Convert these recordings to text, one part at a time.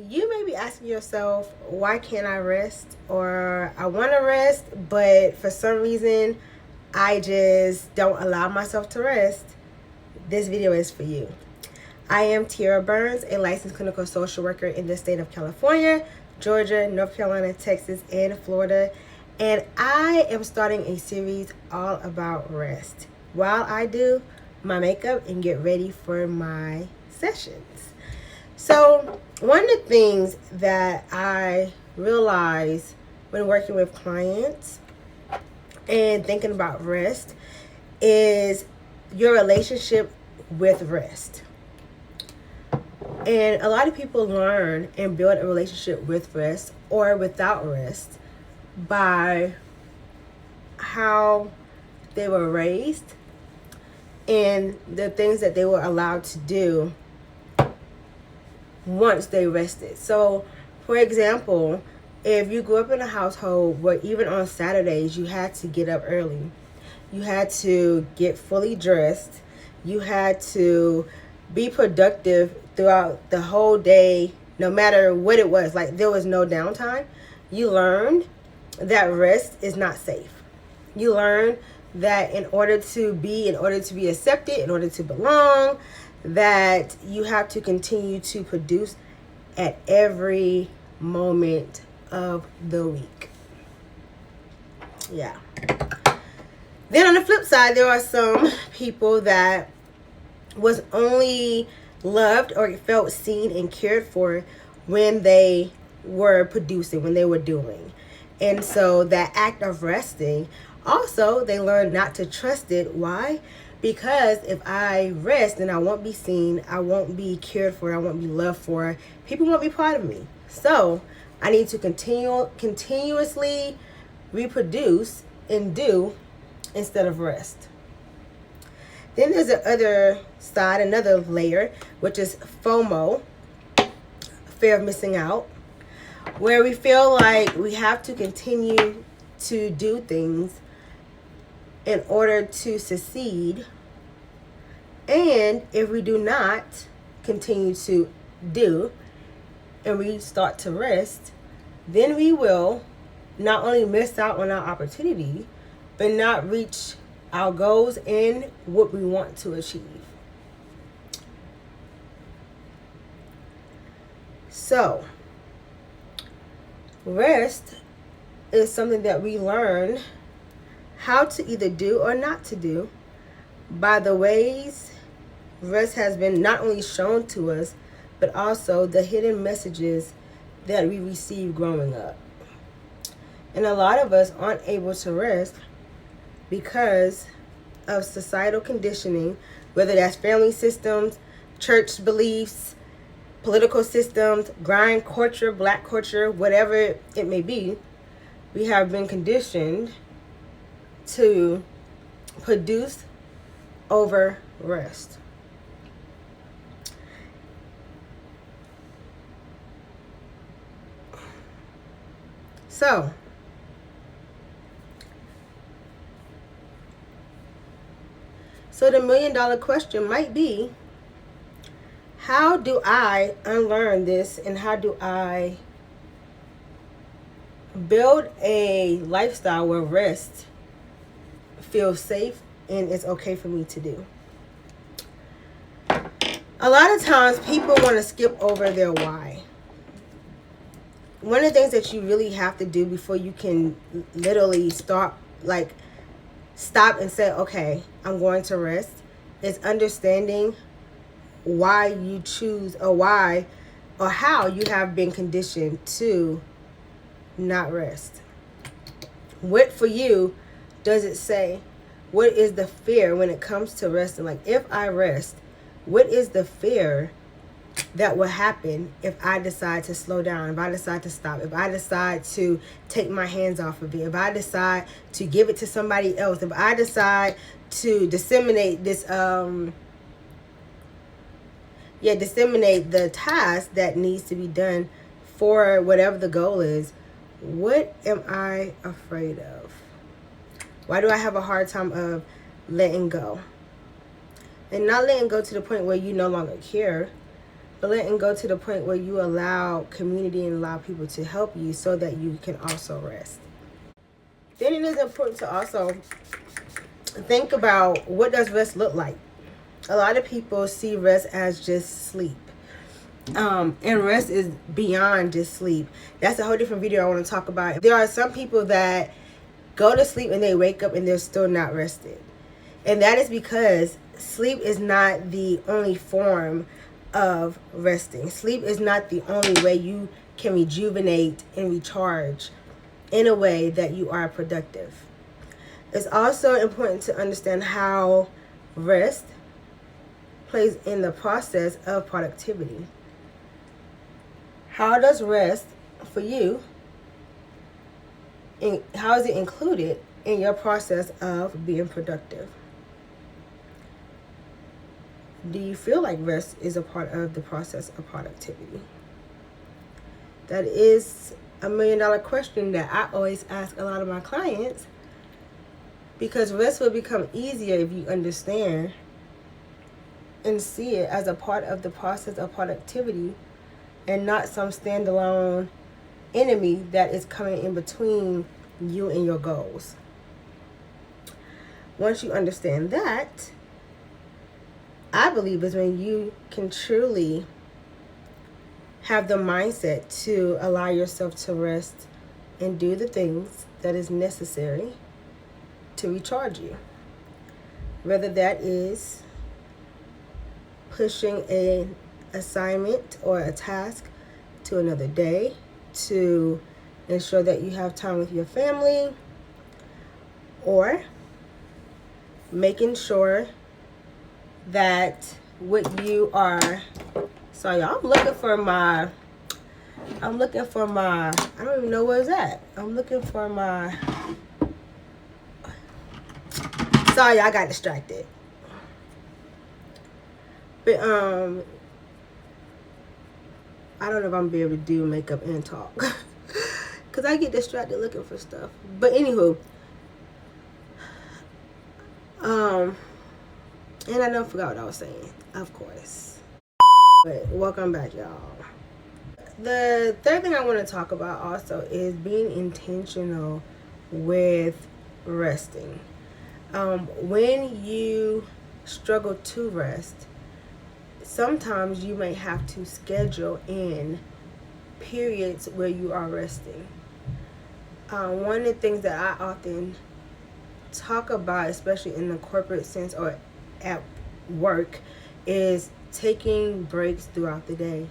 You may be asking yourself, why can't I rest? Or I want to rest, but for some reason, I just don't allow myself to rest. This video is for you. I am Tierra Burns, a licensed clinical social worker in the state of California, Georgia, North Carolina, Texas, and Florida. And I am starting a series all about rest while I do my makeup and get ready for my sessions. So one of the things that I realize when working with clients and thinking about rest is your relationship with rest. And a lot of people learn and build a relationship with rest or without rest by how they were raised and the things that they were allowed to do once they rested. So, for example, if you grew up in a household where even on Saturdays you had to get up early, you had to get fully dressed, you had to be productive throughout the whole day, no matter what it was, like there was no downtime, you learned that rest is not safe. You learned that in order to be accepted, in order to belong, that you have to continue to produce at every moment of the week. Yeah. Then on the flip side, there are some people that was only loved or felt seen and cared for when they were producing, when they were doing. And so that act of resting, also they learned not to trust it. Why? Because if I rest, then I won't be seen, I won't be cared for, I won't be loved for, people won't be proud of me. So I need to continuously reproduce and do instead of rest. Then there's the other side, another layer, which is FOMO, fear of missing out, where we feel like we have to continue to do things in order to succeed. And if we do not continue to do and we start to rest, then we will not only miss out on our opportunity, but not reach our goals and what we want to achieve. So, rest is something that we learn how to either do or not to do by the ways rest has been not only shown to us, but also the hidden messages that we receive growing up. And a lot of us aren't able to rest because of societal conditioning, whether that's family systems, church beliefs, political systems, grind culture, black culture, whatever it may be. We have been conditioned to produce over rest. So, the $1 million question might be, how do I unlearn this and how do I build a lifestyle where rest feels safe and it's okay for me to do? A lot of times people want to skip over their why. One of the things that you really have to do before you can literally stop and say, okay, I'm going to rest, is understanding why you choose or how you have been conditioned to not rest. What for you does it say? What is the fear when it comes to resting? Like, if I rest, what is the fear that will happen if I decide to slow down, if I decide to stop, if I decide to take my hands off of it, if I decide to give it to somebody else, if I decide to disseminate this, disseminate the task that needs to be done for whatever the goal is. What am I afraid of? Why do I have a hard time of letting go? And not letting go to the point where you no longer care, but letting go to the point where you allow community and allow people to help you so that you can also rest. Then it is important to also think about, what does rest look like? A lot of people see rest as just sleep. And rest is beyond just sleep. That's a whole different video I want to talk about. There are some people that go to sleep and they wake up and they're still not rested. And that is because sleep is not the only form of resting. Sleep is not the only way you can rejuvenate and recharge in a way that you are productive. It's also important to understand how rest plays in the process of productivity. How does rest for you, and how is it included in your process of being productive? Do you feel like rest is a part of the process of productivity? That is a $1 million question that I always ask a lot of my clients, because rest will become easier if you understand and see it as a part of the process of productivity and not some standalone enemy that is coming in between you and your goals. Once you understand that, I believe is when you can truly have the mindset to allow yourself to rest and do the things that is necessary to recharge you. Whether that is pushing an assignment or a task to another day to ensure that you have time with your family, or making sure that what you are, sorry y'all, I'm looking for my, I don't even know where it's at. I'm looking for my, sorry, I got distracted. But I don't know if I'm gonna be able to do makeup and talk because I get distracted looking for stuff. But anywho, and I don't forgot what I was saying, of course. But welcome back, y'all. The third thing I want to talk about also is being intentional with resting. When you struggle to rest, sometimes you may have to schedule in periods where you are resting. One of the things that I often talk about, especially in the corporate sense or at work, is taking breaks throughout the day.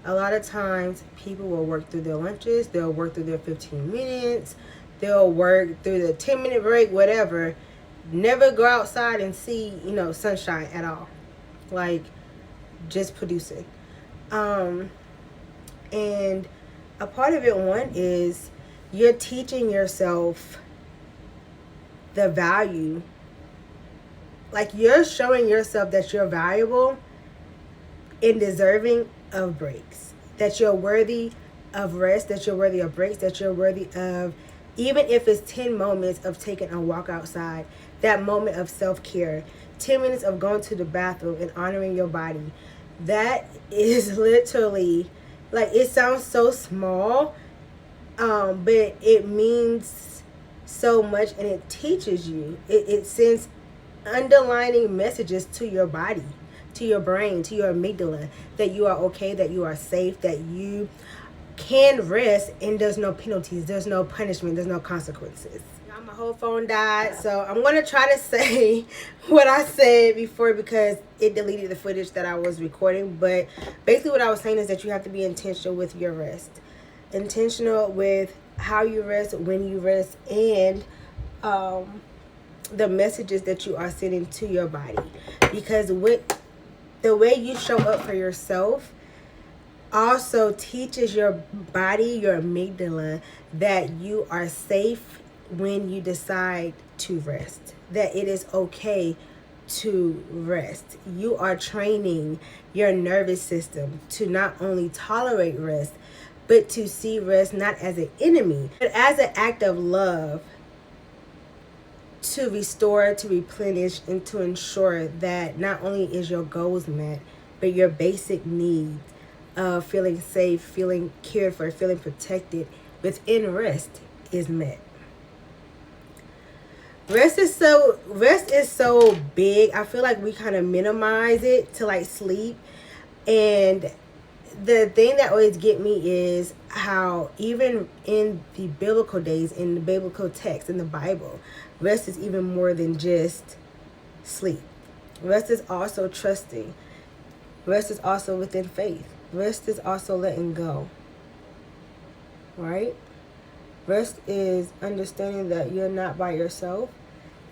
A lot of times people will work through their lunches, they'll work through their 15 minutes, they'll work through the 10-minute break, whatever. Never go outside and see, sunshine at all. Like, just producing. And a part of it, one, is you're teaching yourself the value. Like, you're showing yourself that you're valuable and deserving of breaks, that you're worthy of rest, that you're worthy of breaks, that you're worthy of, even if it's 10 moments of taking a walk outside, that moment of self-care, 10 minutes of going to the bathroom and honoring your body. That is literally, like, it sounds so small, but it means so much, and it teaches you. It sends underlining messages to your body, to your brain, to your amygdala, that you are okay, that you are safe, that you can rest, and there's no penalties, there's no punishment, there's no consequences. Now my whole phone died, so I'm going to try to say what I said before because it deleted the footage that I was recording. But basically what I was saying is that you have to be intentional with your rest. Intentional with how you rest, when you rest, and the messages that you are sending to your body. Because with the way you show up for yourself also teaches your body, your amygdala, that you are safe when you decide to rest, that it is okay to rest. You are training your nervous system to not only tolerate rest, but to see rest not as an enemy, but as an act of love, to restore, to replenish, and to ensure that not only is your goals met, but your basic needs of feeling safe, feeling cared for, feeling protected within rest is met. Rest is so big. I feel like we kind of minimize it to like sleep. And the thing that always get me is how even in the biblical days, in the biblical text, in the Bible, rest is even more than just sleep. Rest is also trusting. Rest is also within faith. Rest is also letting go. Right? Rest is understanding that you're not by yourself,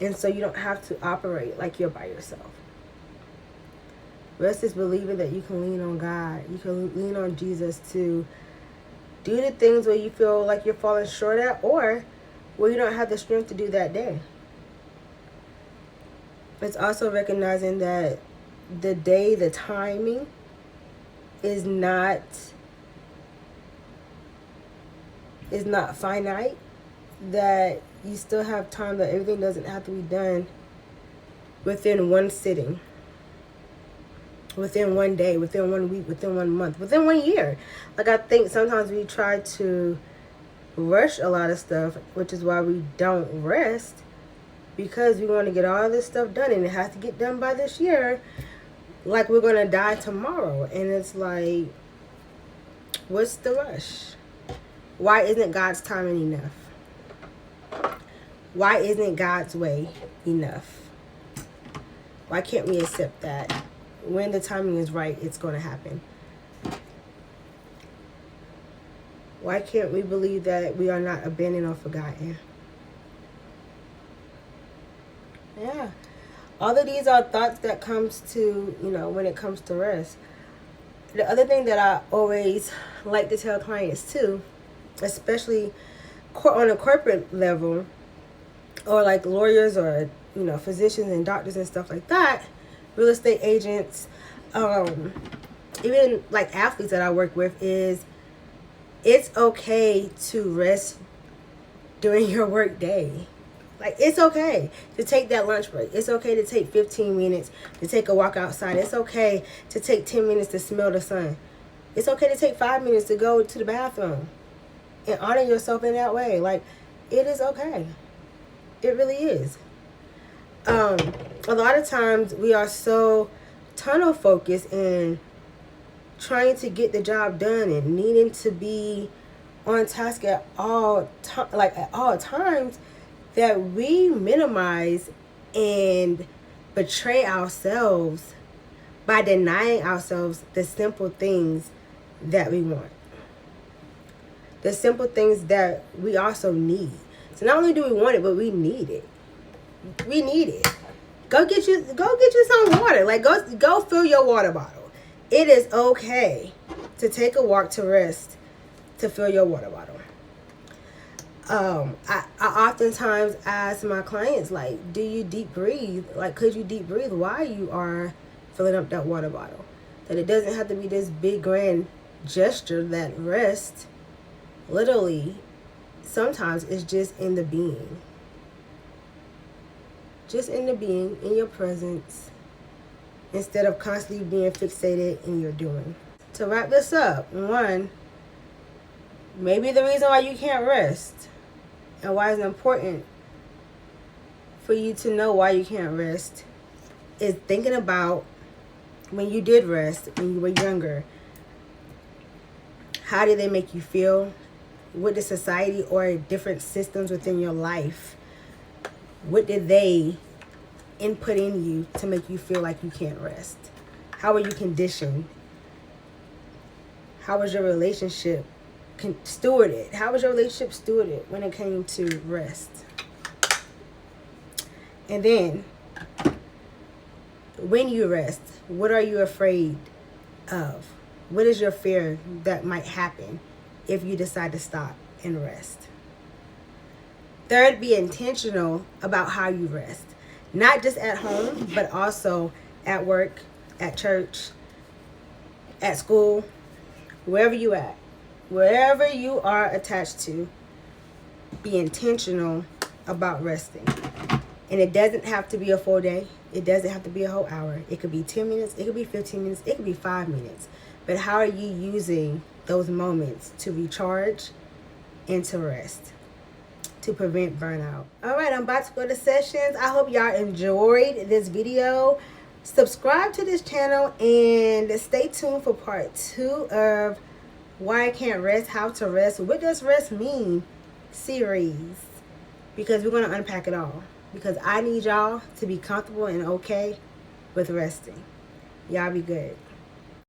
and so you don't have to operate like you're by yourself. Rest is believing that you can lean on God. You can lean on Jesus to do the things where you feel like you're falling short at, or where you don't have the strength to do that day. It's also recognizing that the day, the timing is not finite, that you still have time, that everything doesn't have to be done within one sitting, within one day, within 1 week, within 1 month, within 1 year. Like, I think sometimes we try to rush a lot of stuff, which is why we don't rest, because we want to get all this stuff done and it has to get done by this year, like we're going to die tomorrow. And it's like, what's the rush? Why isn't God's timing enough? Why isn't God's way enough? Why can't we accept that when the timing is right, it's going to happen? Why can't we believe that we are not abandoned or forgotten? Yeah. All of these are thoughts that comes to, when it comes to rest. The other thing that I always like to tell clients too, especially on a corporate level, or like lawyers or, physicians and doctors and stuff like that, real estate agents, even like athletes that I work with, is it's okay to rest during your work day. Like, it's okay to take that lunch break. It's okay to take 15 minutes to take a walk outside. It's okay to take 10 minutes to smell the sun. It's okay to take 5 minutes to go to the bathroom and honor yourself in that way. Like, it is okay. It really is. A lot of times we are so tunnel focused and trying to get the job done and needing to be on task at all times, that we minimize and betray ourselves by denying ourselves the simple things that we want. The simple things that we also need. So not only do we want it, but we need it. We need it. Go get you some water. Like, go fill your water bottle. It is okay to take a walk to rest, to fill your water bottle. I oftentimes ask my clients, like, do you deep breathe? Like, could you deep breathe while you are filling up that water bottle? That it doesn't have to be this big grand gesture. That rest, literally, sometimes is just in the being. Just in the being, in your presence, instead of constantly being fixated in your doing. To wrap this up, 1, maybe the reason why you can't rest and why it's important for you to know why you can't rest is thinking about when you did rest, when you were younger. How did they make you feel? What did society or different systems within your life, what did they input in you to make you feel like you can't rest? How were you conditioned? How was your relationship stewarded? How was your relationship stewarded when it came to rest? And then, when you rest, what are you afraid of? What is your fear that might happen if you decide to stop and rest? 3rd, be intentional about how you rest. Not just at home, but also at work, at church, at school, wherever you at. Wherever you are attached to, be intentional about resting. And it doesn't have to be a full day. It doesn't have to be a whole hour. It could be 10 minutes. It could be 15 minutes. It could be 5 minutes. But how are you using those moments to recharge and to rest, to prevent burnout? All right, I'm about to go to sessions. I hope y'all enjoyed this video. Subscribe to this channel and stay tuned for part 2 of Why I Can't Rest, How to Rest, What Does Rest Mean series, because we're going to unpack it all, because I need y'all to be comfortable and okay with resting. Y'all be good.